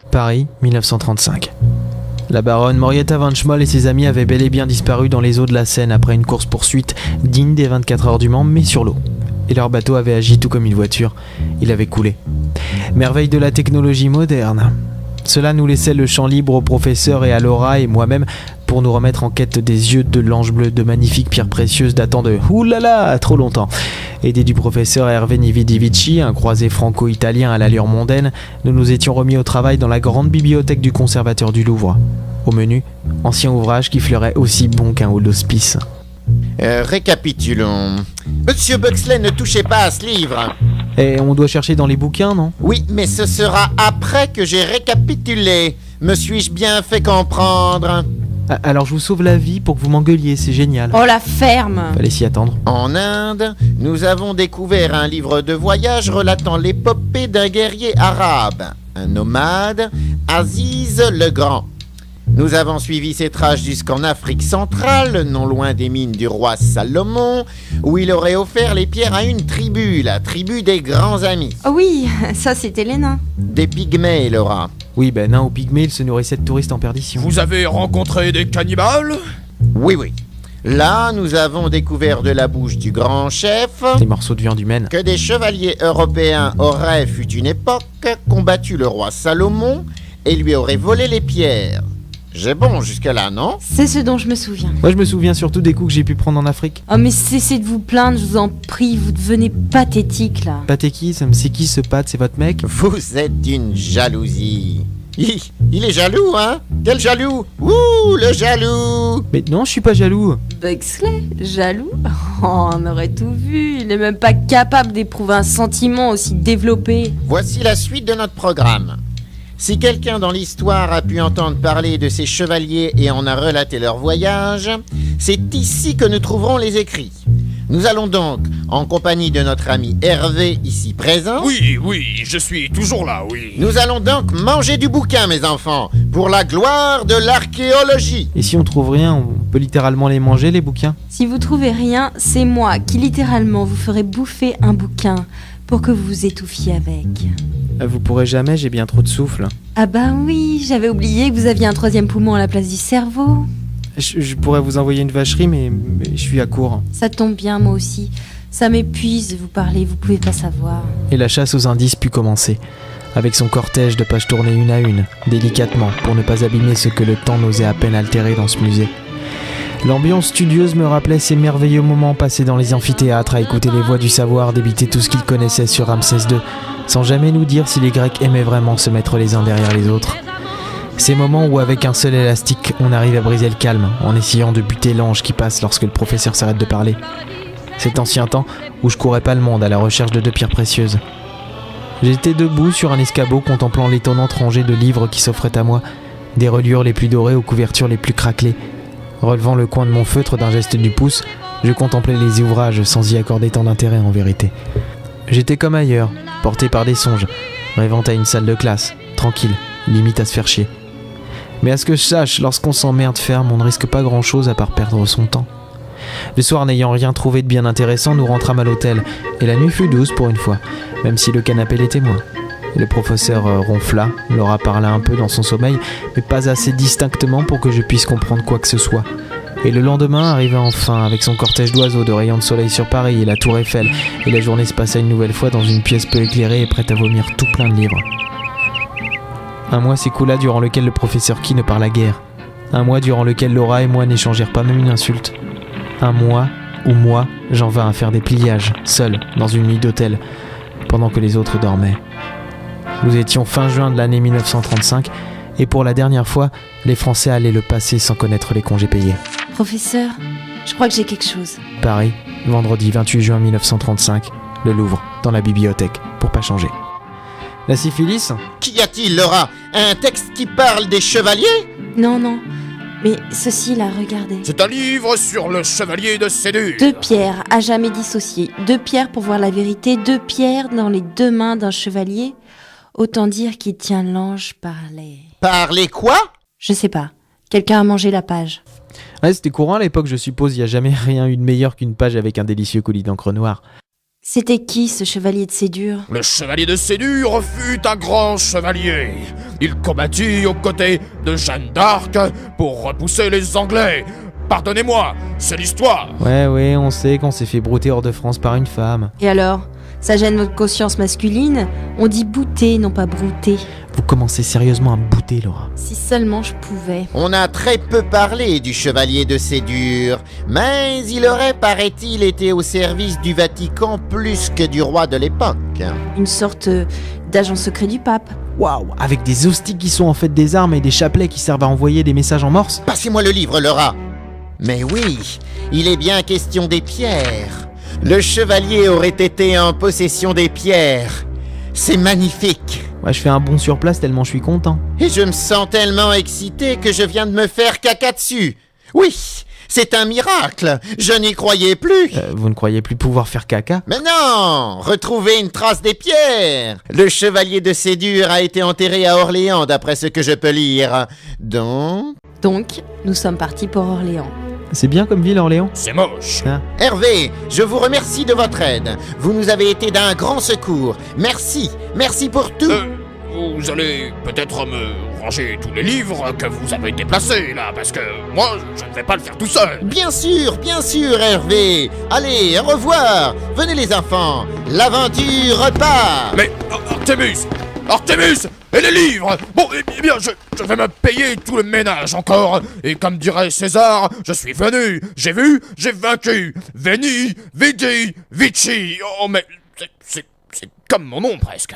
Paris, 1935. La baronne Morietta von Schmoll et ses amis avaient bel et bien disparu dans les eaux de la Seine après une course-poursuite digne des 24 heures du Mans, mais sur l'eau. Et leur bateau avait agi tout comme une voiture, il avait coulé. Merveille de la technologie moderne. Cela nous laissait le champ libre au professeur et à Laura et moi-même pour nous remettre en quête des yeux de l'ange bleu, de magnifiques pierres précieuses datant de oulala, trop longtemps. Aidés du professeur Hervé Nividivici, un croisé franco-italien à l'allure mondaine, nous nous étions remis au travail dans la grande bibliothèque du conservateur du Louvre. Au menu, ancien ouvrage qui fleurait aussi bon qu'un hall d'hospice. Récapitulons. Monsieur Buxley, ne touchez pas à ce livre. Et on doit chercher dans les bouquins, non ? Oui, mais ce sera après que j'ai récapitulé. Me suis-je bien fait comprendre ? Alors je vous sauve la vie pour que vous m'engueuliez, c'est génial. Oh la ferme ! Fallait s'y attendre. En Inde, nous avons découvert un livre de voyage relatant l'épopée d'un guerrier arabe, un nomade, Aziz le Grand. Nous avons suivi ses traces jusqu'en Afrique centrale, non loin des mines du roi Salomon, où il aurait offert les pierres à une tribu, la tribu des grands amis. Oh oui, ça c'était les nains. Des pygmées, Laura. Oui, ben nains ou pygmées, ils se nourrissaient de touristes en perdition. Vous avez rencontré des cannibales ? Oui. Là, nous avons découvert de la bouche du grand chef Des morceaux de viande humaine. que des chevaliers européens auraient, fut une époque, combattu le roi Salomon et lui auraient volé les pierres. J'ai bon jusque-là, non ? C'est ce dont je me souviens. Moi, je me souviens surtout des coups que j'ai pu prendre en Afrique. Oh mais cessez de vous plaindre, je vous en prie, vous devenez pathétique là. Patéquisme, c'est qui ce Pat ? C'est votre mec ? Vous êtes d'une jalousie. Il est jaloux, hein ? Quel jaloux ? Ouh, le jaloux ! Mais non, je suis pas jaloux. Buxley, jaloux ? Oh, on aurait tout vu, il n'est même pas capable d'éprouver un sentiment aussi développé. Voici la suite de notre programme. Si quelqu'un dans l'histoire a pu entendre parler de ces chevaliers et en a relaté leur voyage, c'est ici que nous trouverons les écrits. Nous allons donc, en compagnie de notre ami Hervé ici présent... Oui, je suis toujours là, oui. Nous allons donc manger du bouquin, mes enfants, pour la gloire de l'archéologie. Et si on trouve rien, on peut littéralement les manger, les bouquins ? Si vous trouvez rien, c'est moi qui littéralement vous ferai bouffer un bouquin pour que vous vous étouffiez avec. Vous pourrez jamais, j'ai bien trop de souffle. Ah bah oui, j'avais oublié que vous aviez un troisième poumon à la place du cerveau. Je pourrais vous envoyer une vacherie, mais je suis à court. Ça tombe bien, moi aussi. Ça m'épuise de vous parler, vous pouvez pas savoir. Et la chasse aux indices put commencer, avec son cortège de pages tournées une à une, délicatement, pour ne pas abîmer ce que le temps n'osait à peine altérer dans ce musée. L'ambiance studieuse me rappelait ces merveilleux moments passés dans les amphithéâtres à écouter les voix du savoir débiter tout ce qu'ils connaissaient sur Ramsès II, sans jamais nous dire si les Grecs aimaient vraiment se mettre les uns derrière les autres. Ces moments où avec un seul élastique, on arrive à briser le calme, en essayant de buter l'ange qui passe lorsque le professeur s'arrête de parler. Cet ancien temps où je courais pas le monde à la recherche de 2 pierres précieuses. J'étais debout sur un escabeau contemplant l'étonnante rangée de livres qui s'offraient à moi, des reliures les plus dorées aux couvertures les plus craquelées. Relevant le coin de mon feutre d'un geste du pouce, je contemplais les ouvrages sans y accorder tant d'intérêt en vérité. J'étais comme ailleurs, porté par des songes, rêvant à une salle de classe, tranquille, limite à se faire chier. Mais à ce que je sache, lorsqu'on s'emmerde ferme, on ne risque pas grand-chose à part perdre son temps. Le soir, n'ayant rien trouvé de bien intéressant, nous rentrâmes à l'hôtel, et la nuit fut douce pour une fois, même si le canapé l'était moins. Le professeur ronfla, Laura parla un peu dans son sommeil, mais pas assez distinctement pour que je puisse comprendre quoi que ce soit. Et le lendemain arriva enfin, avec son cortège d'oiseaux, de rayons de soleil sur Paris et la tour Eiffel, et la journée se passa une nouvelle fois dans une pièce peu éclairée et prête à vomir tout plein de livres. Un mois s'écoula durant lequel le professeur Key ne parla guère. Un mois durant lequel Laura et moi n'échangèrent pas même une insulte. Un mois où moi, j'en vins à faire des pliages, seul, dans une nuit d'hôtel, pendant que les autres dormaient. Nous étions fin juin de l'année 1935, et pour la dernière fois, les Français allaient le passer sans connaître les congés payés. Professeur, je crois que j'ai quelque chose. Paris, vendredi 28 juin 1935, le Louvre, dans la bibliothèque, pour pas changer. La syphilis ? Qu'y a-t-il, Laura ? Un texte qui parle des chevaliers ? Non, Mais ceci là, regardez. C'est un livre sur le chevalier de Sédur. 2 pierres, à jamais dissociées. 2 pierres pour voir la vérité. 2 pierres dans les 2 mains d'un chevalier. Autant dire qu'il tient l'ange par les... Par les quoi? Je sais pas. Quelqu'un a mangé la page. Ouais, c'était courant à l'époque, je suppose. Il n'y a jamais rien eu de meilleur qu'une page avec un délicieux coulis d'encre noire. C'était qui ce chevalier de Sédur? Le chevalier de Sédur fut un grand chevalier. Il combattit aux côtés de Jeanne d'Arc pour repousser les Anglais. Pardonnez-moi, c'est l'histoire. Ouais, on sait qu'on s'est fait brouter hors de France par une femme. Et alors? Ça gêne votre conscience masculine? On dit bouter, non pas brouter. Vous commencez sérieusement à me bouter, Laura. Si seulement je pouvais. On a très peu parlé du chevalier de Sédur, mais il aurait, paraît-il, été au service du Vatican plus que du roi de l'époque. Une sorte d'agent secret du pape. Waouh, avec des hosties qui sont en fait des armes et des chapelets qui servent à envoyer des messages en morse. Passez-moi le livre, Laura. Mais oui, il est bien question des pierres. Le chevalier aurait été en possession des pierres. C'est magnifique. Ouais, je fais un bond sur place tellement je suis content. Et je me sens tellement excité que je viens de me faire caca dessus. Oui, c'est un miracle. Je n'y croyais plus. Vous ne croyez plus pouvoir faire caca? Mais non, retrouver une trace des pierres. Le chevalier de Sédur a été enterré à Orléans d'après ce que je peux lire. Donc, nous sommes partis pour Orléans. C'est bien comme ville, Orléans? C'est moche. Hervé, je vous remercie de votre aide. Vous nous avez été d'un grand secours. Merci pour tout. Vous allez peut-être me ranger tous les livres que vous avez déplacés là, parce que moi, je ne vais pas le faire tout seul. Bien sûr, Hervé. Allez, au revoir. Venez les enfants, l'aventure repart. Mais Artemus et les livres. Bon, eh bien, je vais me payer tout le ménage encore. Et comme dirait César, je suis venu, j'ai vu, j'ai vaincu. Veni, vidi, vici. Oh, mais c'est comme mon nom presque.